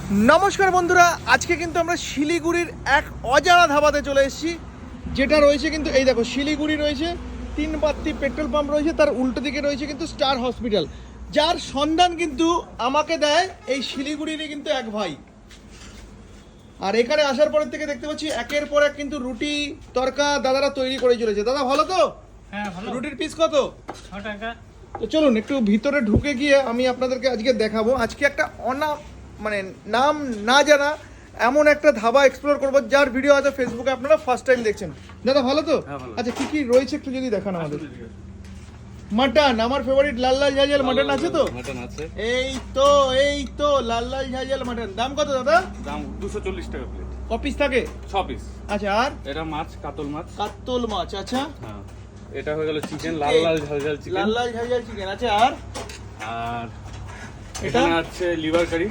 নমস্কার বন্ধুরা, আজকে কিন্তু আমরা শিলিগুড়ির এক অজানা ধাবাতে চলে এসেছি, যেটা রয়েছে কিন্তু এই দেখো শিলিগুড়ি রয়েছে, 3 বাত্তি পেট্রোল পাম্প রয়েছে, তার উল্টো দিকে রয়েছে কিন্তু স্টার হসপিটাল, যার সন্ধান কিন্তু আমাকে দেয় এই শিলিগুড়িরই কিন্তু এক ভাই। আর এখানে আসার পরের থেকে দেখতে পাচ্ছি একের পর এক কিন্তু রুটি তরকা দাদারা তৈরি করে চলেছে। দাদা ভালো তো? হ্যাঁ ভালো। রুটির পিস কত? 6 টাকা। তো চলুন একটু ভিতরে ঢুকে গিয়ে আমি আপনাদেরকে আজকে দেখাবো। আজকে একটা নাম না জানা এমন একটা ধাবা এক্সপ্লোর করবো, যার ভিডিও আছে ফেসবুকে আপনারা ফার্স্ট টাইম দেখছেন। দাদা ভালো তো? হ্যাঁ, ভালো। আচ্ছা কি কি রয়েছে একটু যদি দেখান আমাদের। মাটন, আমার ফেভারিট লাল লাল ঝাঁঝাল মাটন আছে তো? মাটন আছে। এই তো লাল লাল ঝাঁঝাল মাটন। দাম কত দাদা? দাম 240 টাকা প্লেট। ক পিস থাকে? 6 পিস। আচ্ছা, আর এটা মাছ, কাতল মাছ। কাতল মাছ। আচ্ছা, হ্যাঁ। এটা হয়ে গেল চিকেন, লাল লাল ঝাল ঝাল চিকেন। লাল লাল ঝাঁঝাল চিকেন। আচ্ছা, আর আর এটা এখানে আছে লিভার কারি।